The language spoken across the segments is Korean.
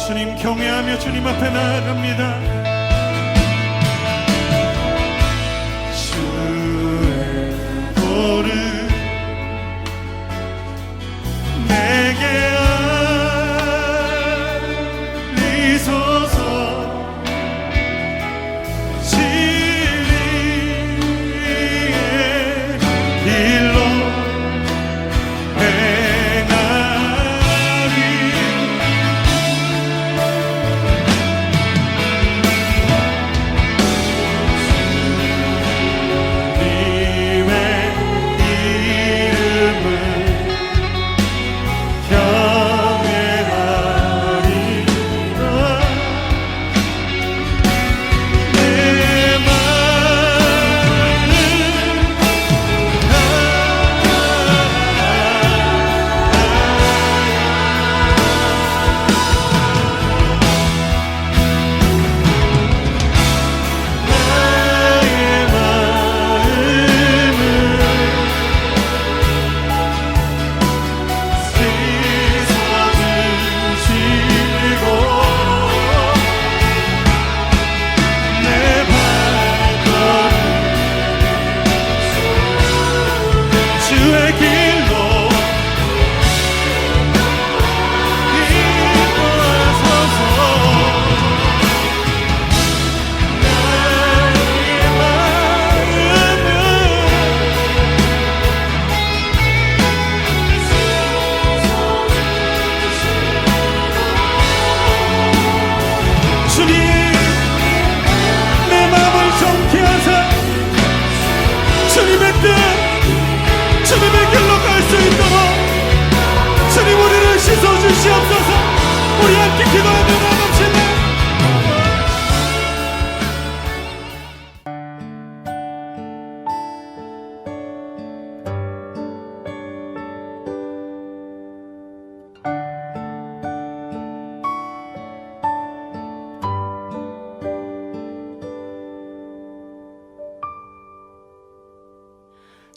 주님 경외하며 주님 앞에 나아갑니다. 주의 도를 내게 알리소서. 진리의 길로 주님의 길로 갈 수 있도록 주님 우리를 씻어주시옵소서. 우리 함께 기도하며 나갑시다.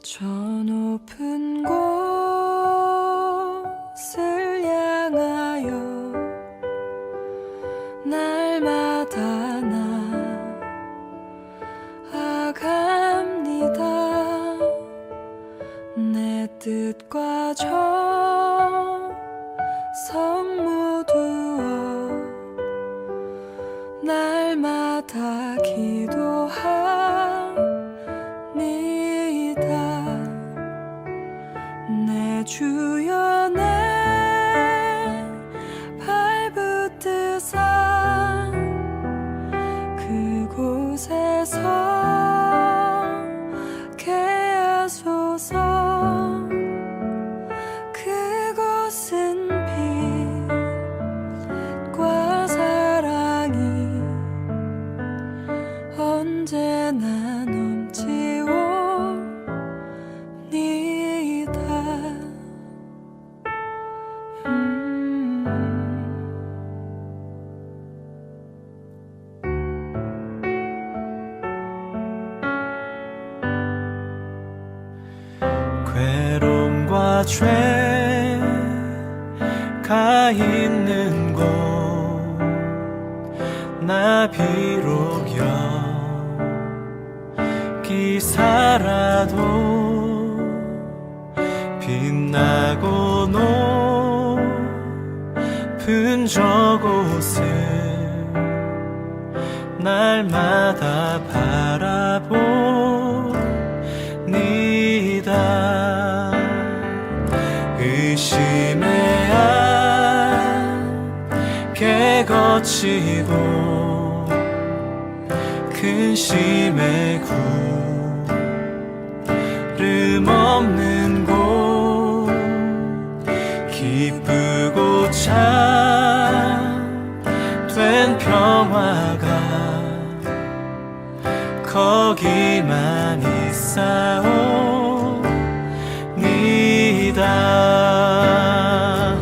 저 높은 곳을 향하여 날마다 나아갑니다. 내 뜻과 정성 모두어 날마다 기도합니다. 내 주여 내 넘치옵니다. 괴로움과 죄가 있는 곳 나 비록 여기 살아도 빛나고 높은 저곳을 날마다 바라봅니다. 의심의 안개 거치고 근심의 구름 없는 곳 기쁘고 참된 평화가 거기만 있사옵니다.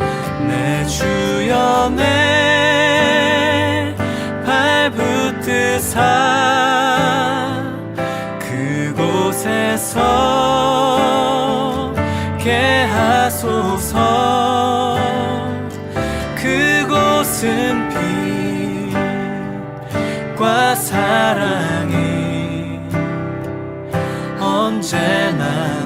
내 주여 내 발붙드사 그곳에서 게하소서. 그곳은 빛과 사랑이 언제나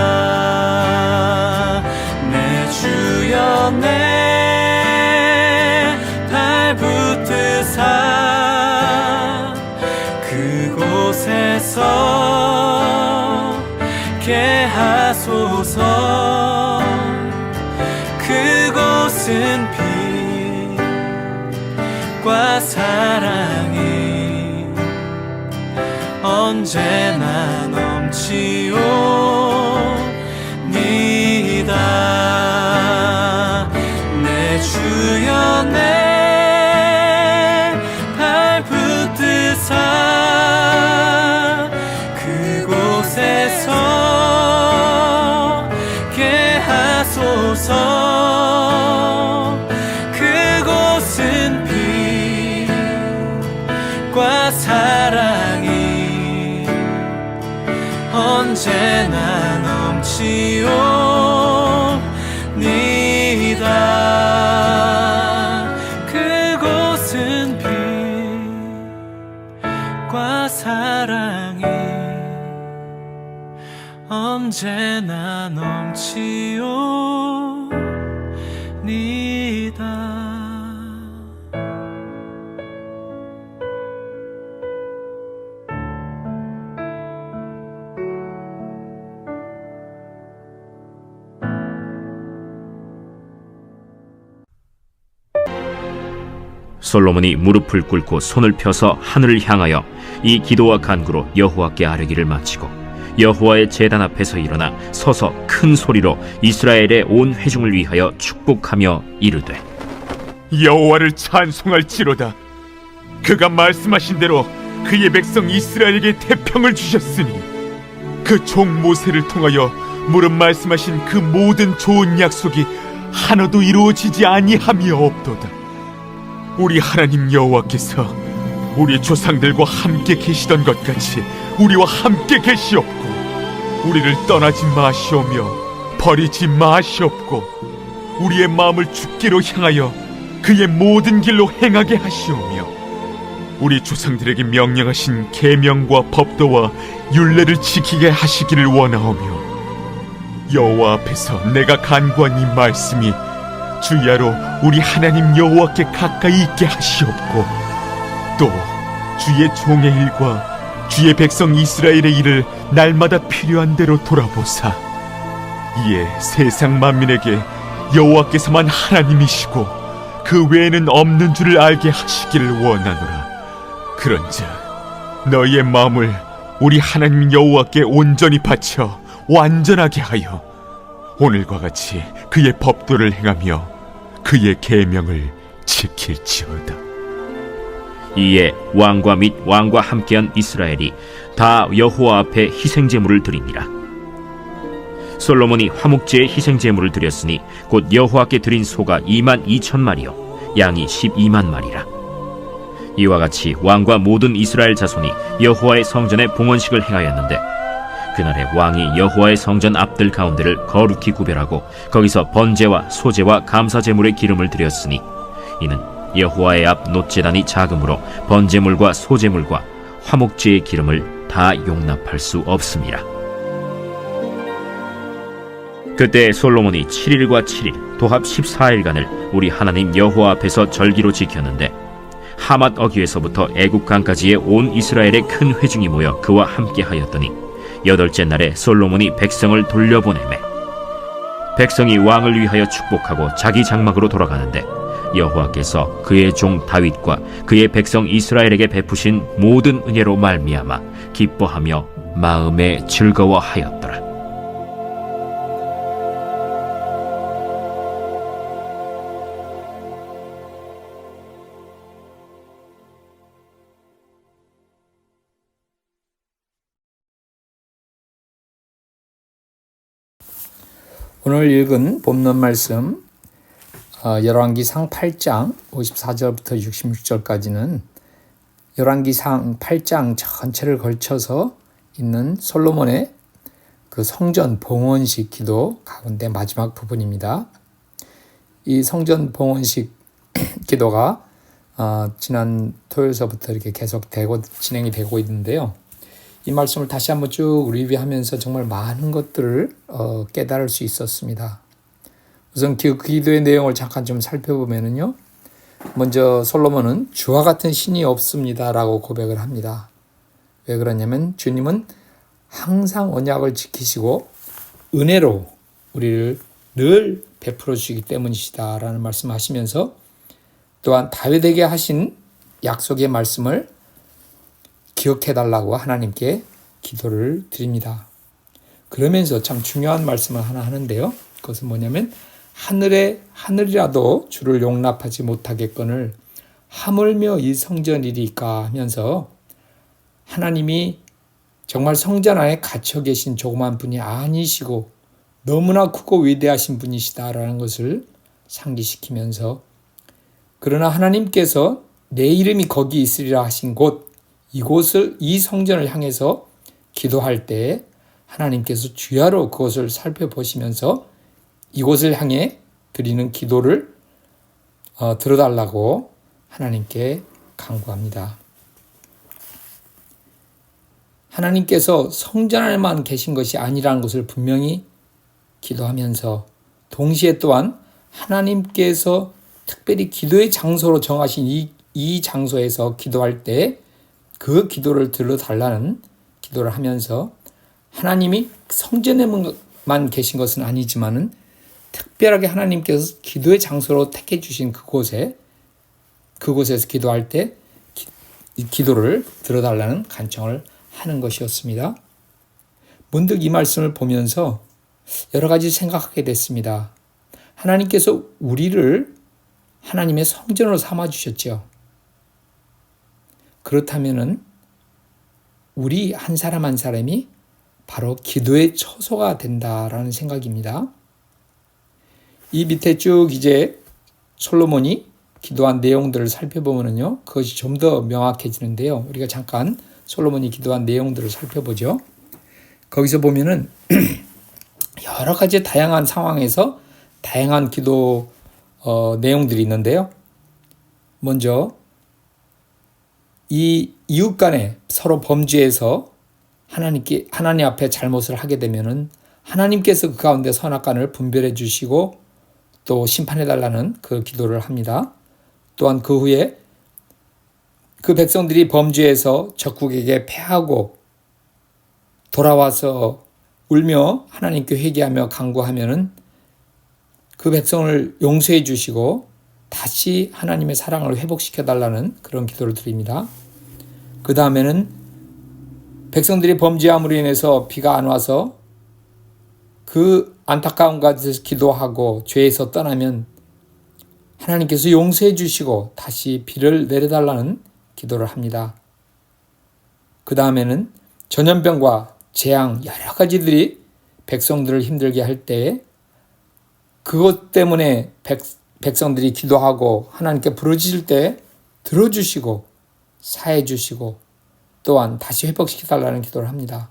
넘치옵니다. 내 주여 내 발붙드사 그곳에서 게하소서. 그곳은 빛과 사랑이 언제나 넘치옵니다. 내 주여 내 발붙드사 그곳에서 게하소서. 그곳은 빛과 사랑이 언제나 넘치옵니다. 그곳은 빛과 사랑이 언제나 넘치옵니다. 솔로몬이 무릎을 꿇고 손을 펴서 하늘을 향하여 이 기도와 간구로 여호와께 아뢰기를 마치고 여호와의 제단 앞에서 일어나 서서 큰 소리로 이스라엘의 온 회중을 위하여 축복하며 이르되 여호와를 찬송할지로다. 그가 말씀하신 대로 그의 백성 이스라엘에게 태평을 주셨으니 그 종 모세를 통하여 무릇 말씀하신 그 모든 좋은 약속이 하나도 이루어지지 아니함이 없도다. 우리 하나님 여호와께서 우리 조상들과 함께 계시던 것 같이 우리와 함께 계시옵고 우리를 떠나지 마시오며 버리지 마시옵고 우리의 마음을 주께로 향하여 그의 모든 길로 행하게 하시오며 우리 조상들에게 명령하신 계명과 법도와 율례를 지키게 하시기를 원하오며 여호와 앞에서 내가 간구한 이 말씀이 주야로 우리 하나님 여호와께 가까이 있게 하시옵고 또 주의 종의 일과 주의 백성 이스라엘의 일을 날마다 필요한 대로 돌아보사 이에 세상 만민에게 여호와께서만 하나님이시고 그 외에는 없는 줄을 알게 하시기를 원하노라. 그런즉 너희의 마음을 우리 하나님 여호와께 온전히 바쳐 완전하게 하여 오늘과 같이 그의 법도를 행하며 그의 계명을 지킬지어다. 이에 왕과 및 왕과 함께한 이스라엘이 다 여호와 앞에 희생제물을 드리니라. 솔로몬이 화목제의 희생제물을 드렸으니 곧 여호와께 드린 소가 2만 2천 마리요 양이 12만 마리라. 이와 같이 왕과 모든 이스라엘 자손이 여호와의 성전에 봉헌식을 행하였는데 그날에 왕이 여호와의 성전 앞들 가운데를 거룩히 구별하고 거기서 번제와 소제와 감사제물의 기름을 드렸으니 이는 여호와의 앞 놋제단이 작으므로 번제물과 소제물과 화목제의 기름을 다 용납할 수 없습니다. 그때 솔로몬이 7일과 7일 도합 14일간을 우리 하나님 여호와 앞에서 절기로 지켰는데 하맛 어귀에서부터 애국강까지의 온 이스라엘의 큰 회중이 모여 그와 함께 하였더니 8째 날에 솔로몬이 백성을 돌려보내매 백성이 왕을 위하여 축복하고 자기 장막으로 돌아가는데 여호와께서 그의 종 다윗과 그의 백성 이스라엘에게 베푸신 모든 은혜로 말미암아 기뻐하며 마음에 즐거워하였더라. 오늘 읽은 본문 말씀 열왕기상 8장 54절부터 66절까지는 열왕기상 8장 전체를 걸쳐서 있는 솔로몬의 그 성전 봉헌식 기도 가운데 마지막 부분입니다. 이 성전 봉헌식 기도가 지난 토요일서부터 이렇게 계속 진행이 되고 있는데요. 이 말씀을 다시 한번 쭉 리뷰하면서 정말 많은 것들을 깨달을 수 있었습니다. 우선 그 기도의 내용을 잠깐 좀 살펴보면요. 먼저 솔로몬은 주와 같은 신이 없습니다라고 고백을 합니다. 왜 그러냐면 주님은 항상 언약을 지키시고 은혜로 우리를 늘 베풀어 주시기 때문이시다라는 말씀하시면서 또한 다윗에게 하신 약속의 말씀을 기억해달라고 하나님께 기도를 드립니다. 그러면서 참 중요한 말씀을 하나 하는데요. 그것은 뭐냐면 하늘이라도 주를 용납하지 못하겠거늘 하물며 이 성전이리까 하면서 하나님이 정말 성전 안에 갇혀 계신 조그만 분이 아니시고 너무나 크고 위대하신 분이시다라는 것을 상기시키면서 그러나 하나님께서 내 이름이 거기 있으리라 하신 곳 이 성전을 향해서 기도할 때 하나님께서 주야로 그것을 살펴보시면서 이곳을 향해 드리는 기도를 들어달라고 하나님께 간구합니다. 하나님께서 성전 안에만 계신 것이 아니라는 것을 분명히 기도하면서 동시에 또한 하나님께서 특별히 기도의 장소로 정하신 이 장소에서 기도할 때 그 기도를 들어달라는 기도를 하면서 하나님이 성전에만 계신 것은 아니지만은 특별하게 하나님께서 기도의 장소로 택해 주신 그곳에서 기도할 때 기도를 들어달라는 간청을 하는 것이었습니다. 문득 이 말씀을 보면서 여러 가지 생각하게 됐습니다. 하나님께서 우리를 하나님의 성전으로 삼아 주셨죠. 그렇다면은 우리 한 사람 한 사람이 바로 기도의 처소가 된다라는 생각입니다. 이 밑에 쭉 이제 솔로몬이 기도한 내용들을 살펴보면요, 그것이 좀 더 명확해지는데요. 우리가 잠깐 솔로몬이 기도한 내용들을 살펴보죠. 거기서 보면은 여러 가지 다양한 상황에서 다양한 기도 내용들이 있는데요. 먼저 이 이웃 간에 서로 범죄해서 하나님 앞에 잘못을 하게 되면은 하나님께서 그 가운데 선악간을 분별해 주시고 또 심판해 달라는 그 기도를 합니다. 또한 그 후에 그 백성들이 범죄해서 적국에게 패하고 돌아와서 울며 하나님께 회개하며 간구하면은 그 백성을 용서해 주시고 다시 하나님의 사랑을 회복시켜 달라는 그런 기도를 드립니다. 그 다음에는 백성들이 범죄함으로 인해서 비가 안 와서 그 안타까운 가운데서 기도하고 죄에서 떠나면 하나님께서 용서해 주시고 다시 비를 내려달라는 기도를 합니다. 그 다음에는 전염병과 재앙 여러 가지들이 백성들을 힘들게 할 때에 그것 때문에 백성들이 기도하고 하나님께 부르짖을 때 들어주시고 사해 주시고 또한 다시 회복시켜달라는 기도를 합니다.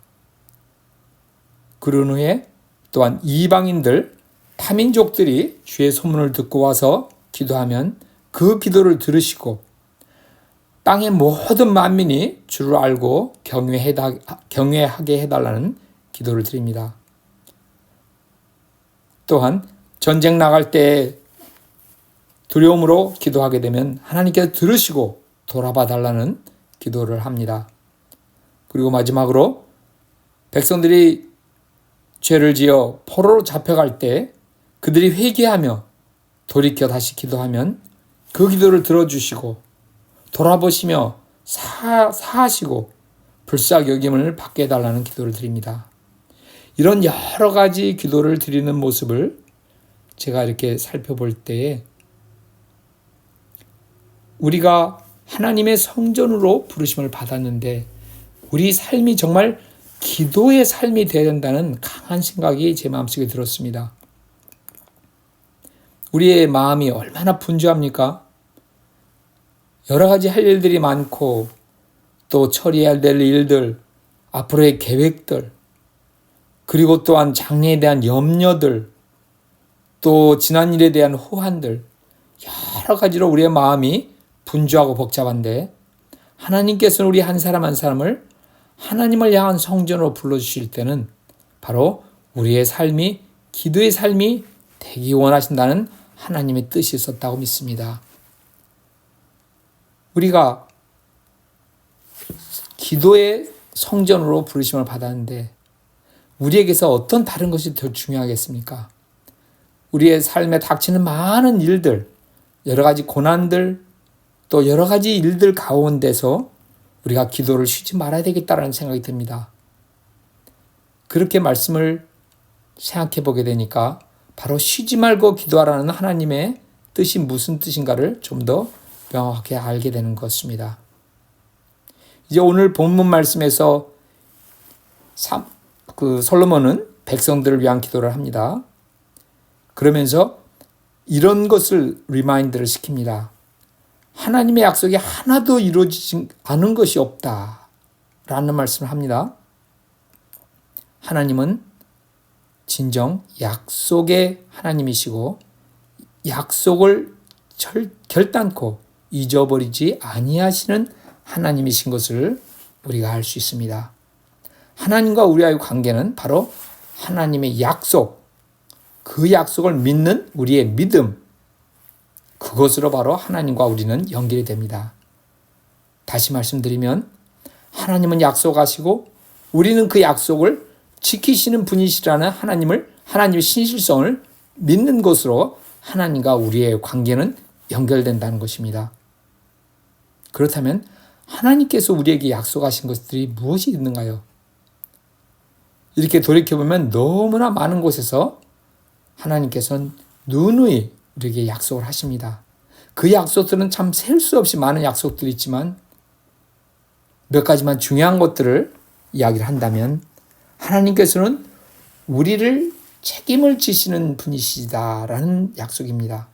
그런 후에 또한 이방인들, 타민족들이 주의 소문을 듣고 와서 기도하면 그 기도를 들으시고 땅의 모든 만민이 주를 알고 경외하게 해달라는 기도를 드립니다. 또한 전쟁 나갈 때 두려움으로 기도하게 되면 하나님께서 들으시고 돌아봐 달라는 기도를 합니다. 그리고 마지막으로 백성들이 죄를 지어 포로로 잡혀갈 때 그들이 회개하며 돌이켜 다시 기도하면 그 기도를 들어주시고 돌아보시며 사하시고 불쌍여김을 받게 해달라는 기도를 드립니다. 이런 여러 가지 기도를 드리는 모습을 제가 이렇게 살펴볼 때에 우리가 하나님의 성전으로 부르심을 받았는데 우리 삶이 정말 기도의 삶이 되어야 된다는 강한 생각이 제 마음속에 들었습니다. 우리의 마음이 얼마나 분주합니까? 여러 가지 할 일들이 많고 또 처리해야 될 일들, 앞으로의 계획들, 그리고 또한 장래에 대한 염려들, 또 지난 일에 대한 호환들, 여러 가지로 우리의 마음이 분주하고 복잡한데 하나님께서는 우리 한 사람 한 사람을 하나님을 향한 성전으로 불러주실 때는 바로 우리의 삶이 기도의 삶이 되기 원하신다는 하나님의 뜻이 있었다고 믿습니다. 우리가 기도의 성전으로 부르심을 받았는데 우리에게서 어떤 다른 것이 더 중요하겠습니까? 우리의 삶에 닥치는 많은 일들, 여러 가지 고난들, 또 여러 가지 일들 가운데서 우리가 기도를 쉬지 말아야 되겠다는 생각이 듭니다. 그렇게 말씀을 생각해 보게 되니까 바로 쉬지 말고 기도하라는 하나님의 뜻이 무슨 뜻인가를 좀 더 명확하게 알게 되는 것입니다. 이제 오늘 본문 말씀에서 솔로몬은 백성들을 위한 기도를 합니다. 그러면서 이런 것을 리마인드를 시킵니다. 하나님의 약속이 하나도 이루어지지 않은 것이 없다라는 말씀을 합니다. 하나님은 진정 약속의 하나님이시고 약속을 결단코 잊어버리지 아니하시는 하나님이신 것을 우리가 알 수 있습니다. 하나님과 우리와의 관계는 바로 하나님의 약속, 그 약속을 믿는 우리의 믿음, 그것으로 바로 하나님과 우리는 연결이 됩니다. 다시 말씀드리면 하나님은 약속하시고 우리는 그 약속을 지키시는 분이시라는 하나님의 신실성을 믿는 것으로 하나님과 우리의 관계는 연결된다는 것입니다. 그렇다면 하나님께서 우리에게 약속하신 것들이 무엇이 있는가요? 이렇게 돌이켜보면 너무나 많은 곳에서 하나님께서는 누누이 우리에게 약속을 하십니다. 그 약속들은 참 셀 수 없이 많은 약속들이 있지만 몇 가지만 중요한 것들을 이야기를 한다면 하나님께서는 우리를 책임을 지시는 분이시다라는 약속입니다.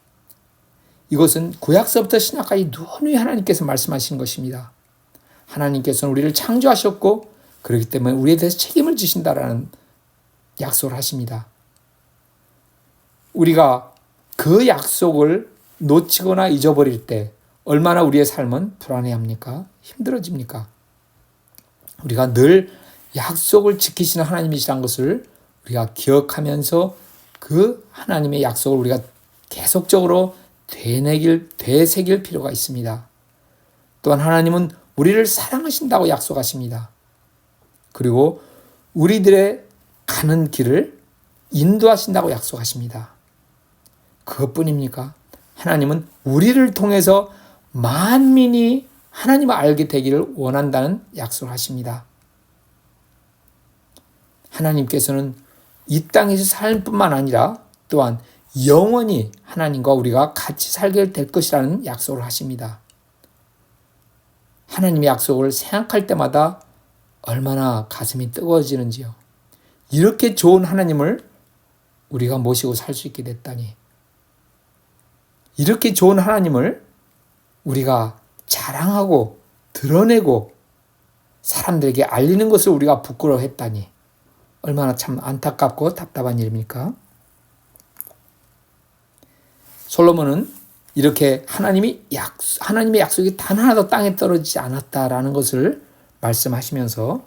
이것은 구약서부터 신약까지 누누이 하나님께서 말씀하신 것입니다. 하나님께서는 우리를 창조하셨고 그렇기 때문에 우리에 대해서 책임을 지신다라는 약속을 하십니다. 우리가 그 약속을 놓치거나 잊어버릴 때 얼마나 우리의 삶은 불안해합니까? 힘들어집니까? 우리가 늘 약속을 지키시는 하나님이시라는 것을 우리가 기억하면서 그 하나님의 약속을 우리가 계속적으로 되새길 필요가 있습니다. 또한 하나님은 우리를 사랑하신다고 약속하십니다. 그리고 우리들의 가는 길을 인도하신다고 약속하십니다. 그것뿐입니까? 하나님은 우리를 통해서 만민이 하나님을 알게 되기를 원한다는 약속을 하십니다. 하나님께서는 이 땅에서 살 뿐만 아니라 또한 영원히 하나님과 우리가 같이 살게 될 것이라는 약속을 하십니다. 하나님의 약속을 생각할 때마다 얼마나 가슴이 뜨거워지는지요. 이렇게 좋은 하나님을 우리가 모시고 살 수 있게 됐다니. 이렇게 좋은 하나님을 우리가 자랑하고 드러내고 사람들에게 알리는 것을 우리가 부끄러워했다니. 얼마나 참 안타깝고 답답한 일입니까? 솔로몬은 이렇게 하나님의 약속이 단 하나도 땅에 떨어지지 않았다라는 것을 말씀하시면서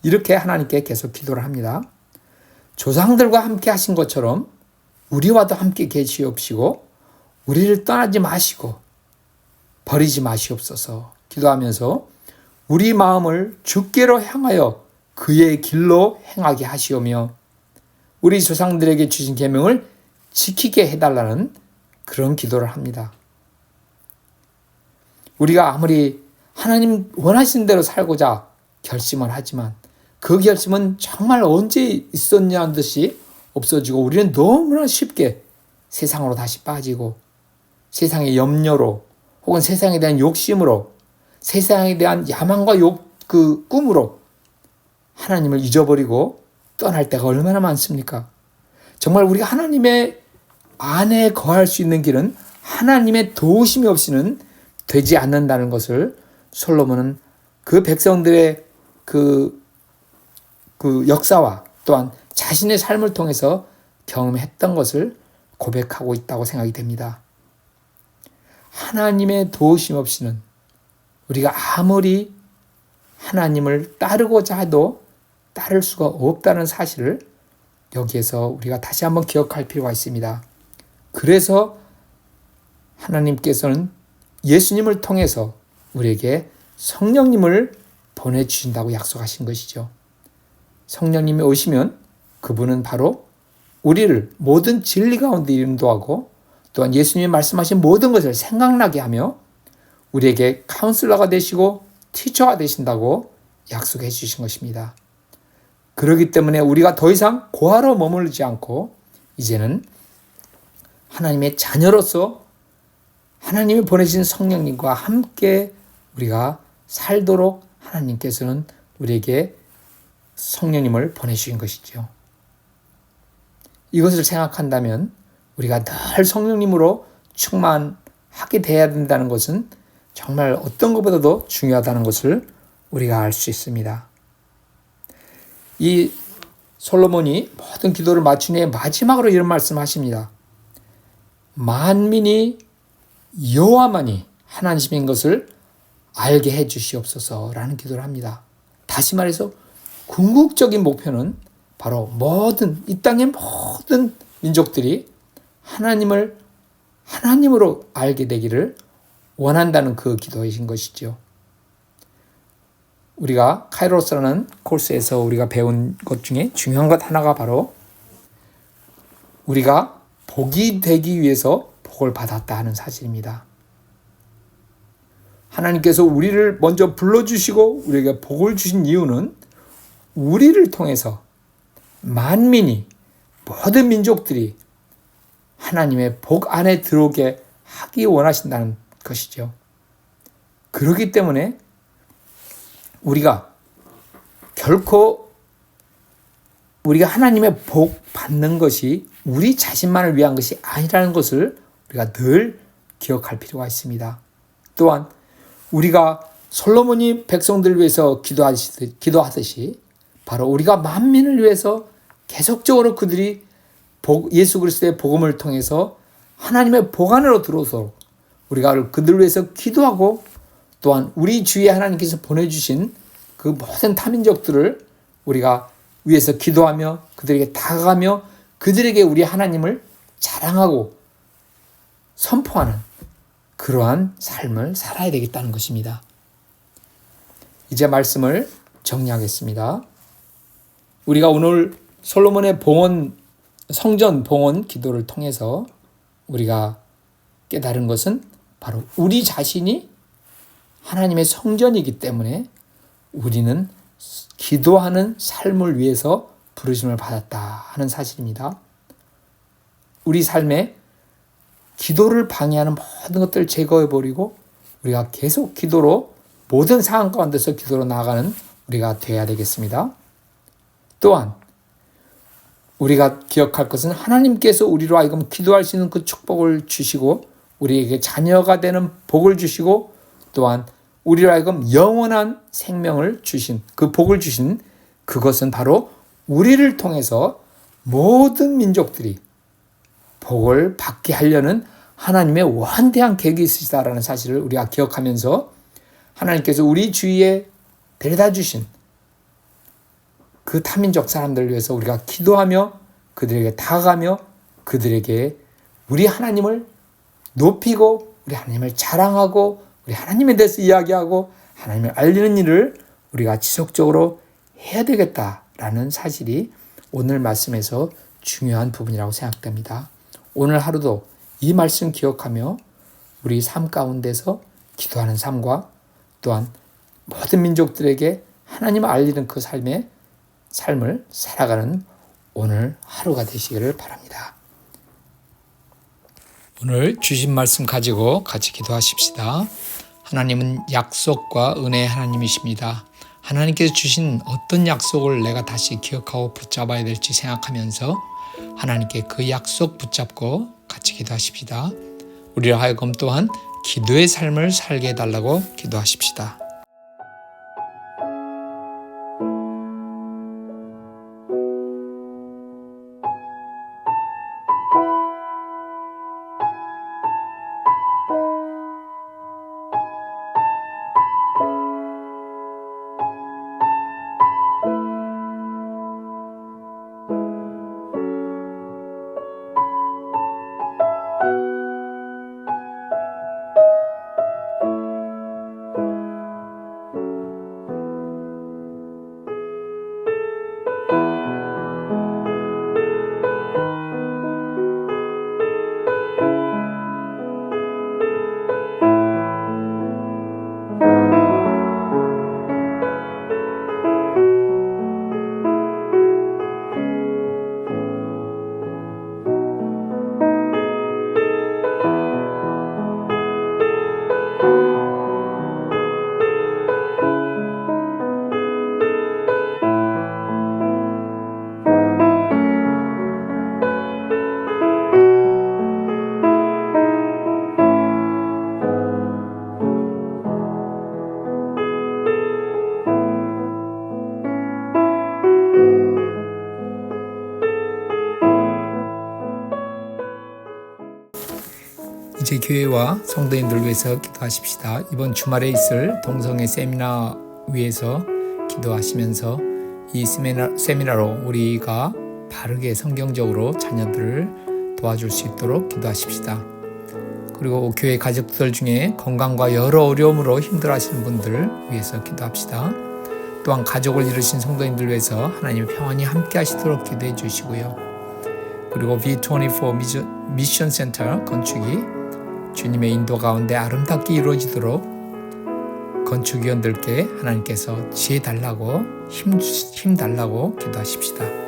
이렇게 하나님께 계속 기도를 합니다. 조상들과 함께 하신 것처럼 우리와도 함께 계시옵시고 우리를 떠나지 마시고 버리지 마시옵소서 기도하면서 우리 마음을 주께로 향하여 그의 길로 행하게 하시오며 우리 조상들에게 주신 계명을 지키게 해달라는 그런 기도를 합니다. 우리가 아무리 하나님 원하신 대로 살고자 결심을 하지만 그 결심은 정말 언제 있었냐는 듯이 없어지고 우리는 너무나 쉽게 세상으로 다시 빠지고 세상의 염려로 혹은 세상에 대한 욕심으로 세상에 대한 야망과 그 꿈으로 하나님을 잊어버리고 떠날 때가 얼마나 많습니까? 정말 우리가 하나님의 안에 거할 수 있는 길은 하나님의 도우심이 없이는 되지 않는다는 것을 솔로몬은 그 백성들의 그 역사와 또한 자신의 삶을 통해서 경험했던 것을 고백하고 있다고 생각이 됩니다. 하나님의 도우심 없이는 우리가 아무리 하나님을 따르고자 해도 따를 수가 없다는 사실을 여기에서 우리가 다시 한번 기억할 필요가 있습니다. 그래서 하나님께서는 예수님을 통해서 우리에게 성령님을 보내주신다고 약속하신 것이죠. 성령님이 오시면 그분은 바로 우리를 모든 진리 가운데 인도하고 또한 예수님이 말씀하신 모든 것을 생각나게 하며 우리에게 카운슬러가 되시고 티처가 되신다고 약속해 주신 것입니다. 그렇기 때문에 우리가 더 이상 고아로 머물지 않고 이제는 하나님의 자녀로서 하나님이 보내신 성령님과 함께 우리가 살도록 하나님께서는 우리에게 성령님을 보내주신 것이죠. 이것을 생각한다면 우리가 늘 성령님으로 충만하게 돼야 된다는 것은 정말 어떤 것보다도 중요하다는 것을 우리가 알 수 있습니다. 이 솔로몬이 모든 기도를 마친 후에 마지막으로 이런 말씀하십니다. 만민이 여호와만이 하나님인 것을 알게 해 주시옵소서라는 기도를 합니다. 다시 말해서 궁극적인 목표는 바로 이 땅의 모든 민족들이 하나님을 하나님으로 알게 되기를 원한다는 그 기도이신 것이죠. 우리가 카이로스라는 코र्스에서 우리가 배운 것 중에 중요한 것 하나가 바로 우리가 복이 되기 위해서 복을 받았다 하는 사실입니다. 하나님께서 우리를 먼저 불러주시고 우리에게 복을 주신 이유는 우리를 통해서 만민이 모든 민족들이 하나님의 복 안에 들어오게 하기 원하신다는 것이죠. 그렇기 때문에 우리가 결코 우리가 하나님의 복 받는 것이 우리 자신만을 위한 것이 아니라는 것을 우리가 늘 기억할 필요가 있습니다. 또한 우리가 솔로몬이 백성들을 위해서 기도하듯이 바로 우리가 만민을 위해서 계속적으로 그들이 예수 그리스도의 복음을 통해서 하나님의 복 안으로 들어오도록 우리가 그들을 위해서 기도하고 또한 우리 주위에 하나님께서 보내주신 그 모든 타민족들을 우리가 위해서 기도하며 그들에게 다가가며 그들에게 우리 하나님을 자랑하고 선포하는 그러한 삶을 살아야 되겠다는 것입니다. 이제 말씀을 정리하겠습니다. 우리가 오늘 솔로몬의 성전 봉헌 기도를 통해서 우리가 깨달은 것은 바로 우리 자신이 하나님의 성전이기 때문에 우리는 기도하는 삶을 위해서 부르심을 받았다 하는 사실입니다. 우리 삶에 기도를 방해하는 모든 것들을 제거해버리고 우리가 계속 기도로 모든 상황 가운데서 기도로 나아가는 우리가 되어야 되겠습니다. 또한 우리가 기억할 것은 하나님께서 우리로 하여금 기도할 수 있는 그 축복을 주시고 우리에게 자녀가 되는 복을 주시고 또한 우리로 하여금 영원한 생명을 주신 그 복을 주신 그것은 바로 우리를 통해서 모든 민족들이 복을 받게 하려는 하나님의 원대한 계획이 있으시다라는 사실을 우리가 기억하면서 하나님께서 우리 주위에 데려다 주신 그 타민족 사람들을 위해서 우리가 기도하며 그들에게 다가가며 그들에게 우리 하나님을 높이고 우리 하나님을 자랑하고 우리 하나님에 대해서 이야기하고 하나님을 알리는 일을 우리가 지속적으로 해야 되겠다라는 사실이 오늘 말씀에서 중요한 부분이라고 생각됩니다. 오늘 하루도 이 말씀 기억하며 우리 삶 가운데서 기도하는 삶과 또한 모든 민족들에게 하나님을 알리는 그 삶을 살아가는 오늘 하루가 되시기를 바랍니다. 오늘 주신 말씀 가지고 같이 기도하십시다. 하나님은 약속과 은혜의 하나님이십니다. 하나님께서 주신 어떤 약속을 내가 다시 기억하고 붙잡아야 될지 생각하면서 하나님께 그 약속 붙잡고 같이 기도하십시다. 우리로 하여금 또한 기도의 삶을 살게 해달라고 기도하십시다. 이제 교회와 성도님들 위해서 기도하십시다. 이번 주말에 있을 동성애 세미나 위해서 기도하시면서 이 세미나로 우리가 바르게 성경적으로 자녀들을 도와줄 수 있도록 기도하십시다. 그리고 교회 가족들 중에 건강과 여러 어려움으로 힘들어하시는 분들을 위해서 기도합시다. 또한 가족을 이루신 성도님들 위해서 하나님의 평안이 함께 하시도록 기도해 주시고요. 그리고 B24 미션 센터 건축이 주님의 인도 가운데 아름답게 이루어지도록 건축위원들께 하나님께서 지혜 달라고 힘 달라고 기도하십시다.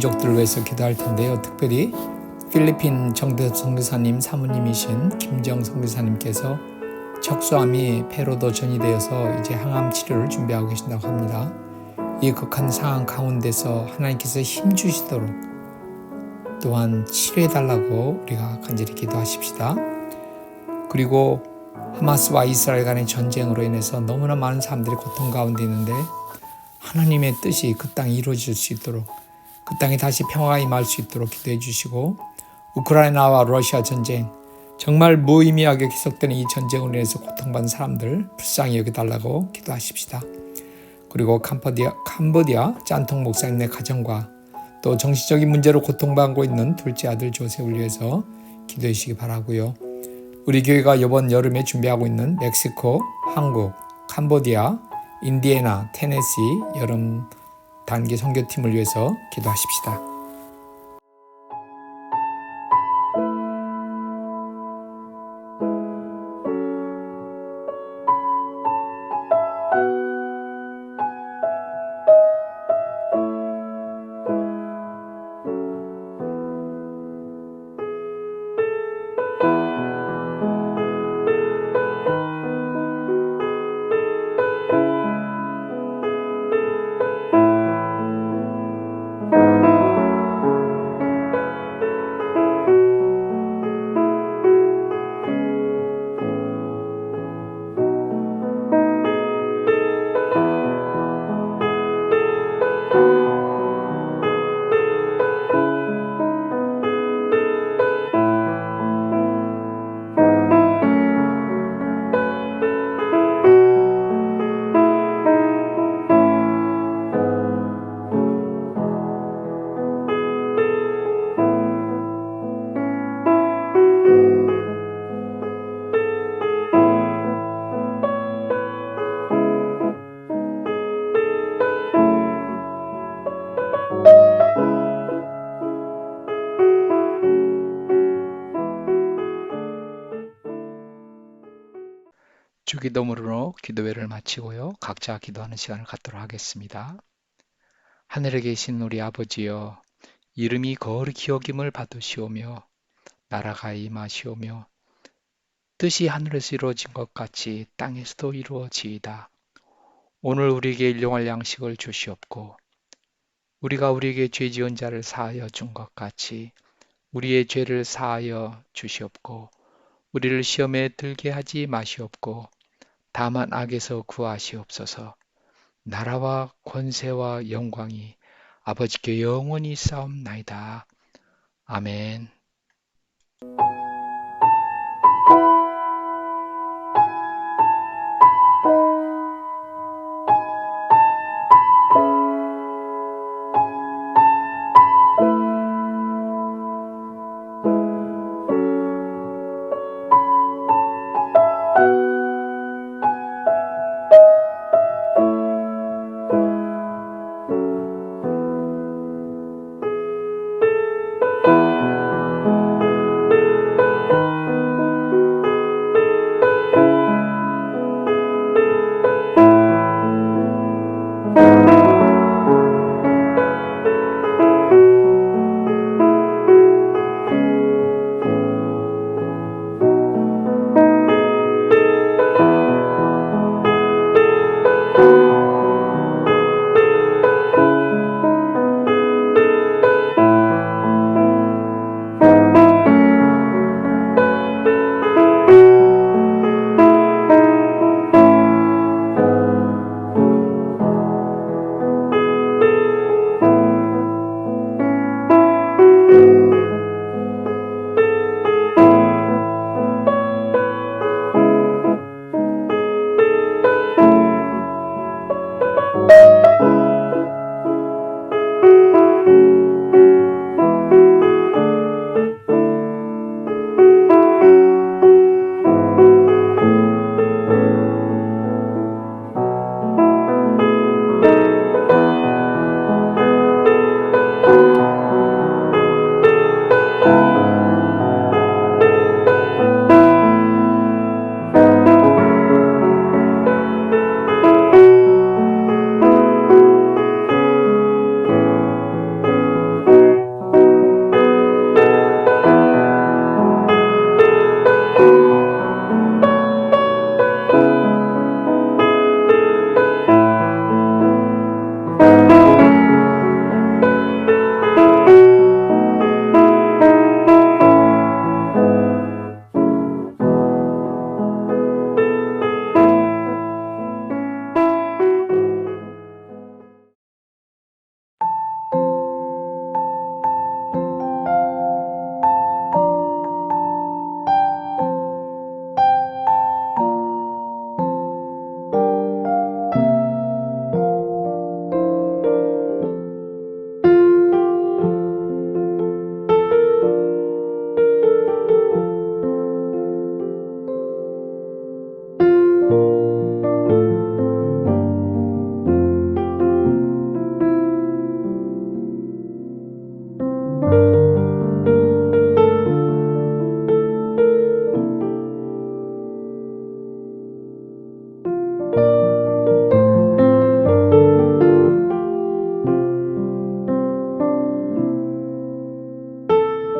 민족들을 위해서 기도할 텐데요. 특별히 필리핀 정대섭 선교사님 사모님이신 김정 선교사님께서 척수암이 폐로도 전이되어서 이제 항암 치료를 준비하고 계신다고 합니다. 이 극한 상황 가운데서 하나님께서 힘 주시도록 또한 치료해달라고 우리가 간절히 기도하십시다. 그리고 하마스와 이스라엘 간의 전쟁으로 인해서 너무나 많은 사람들이 고통 가운데 있는데 하나님의 뜻이 그 땅에 이루어질 수 있도록 그 땅에 다시 평화가 임할 수 있도록 기도해 주시고 우크라이나와 러시아 전쟁 정말 무의미하게 계속되는 이 전쟁으로 인해서 고통받는 사람들 불쌍히 여겨달라고 기도하십시다. 그리고 캄보디아 짠통 목사님의 가정과 또 정신적인 문제로 고통받고 있는 둘째 아들 조셉을 위해서 기도해 주시기 바라고요. 우리 교회가 이번 여름에 준비하고 있는 멕시코, 한국, 캄보디아, 인디애나, 테네시 여름 단기 선교팀을 위해서 기도하십시다. 주기도문으로 기도회를 마치고요. 각자 기도하는 시간을 갖도록 하겠습니다. 하늘에 계신 우리 아버지여, 이름이 거룩히 여김을 받으시오며 나라가 임하시오며 뜻이 하늘에서 이루어진 것 같이 땅에서도 이루어지이다. 오늘 우리에게 일용할 양식을 주시옵고 우리가 우리에게 죄 지은 자를 사하여 준 것 같이 우리의 죄를 사하여 주시옵고 우리를 시험에 들게 하지 마시옵고 다만 악에서 구하시옵소서. 나라와 권세와 영광이 아버지께 영원히 싸움나이다. 아멘.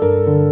주옵소서.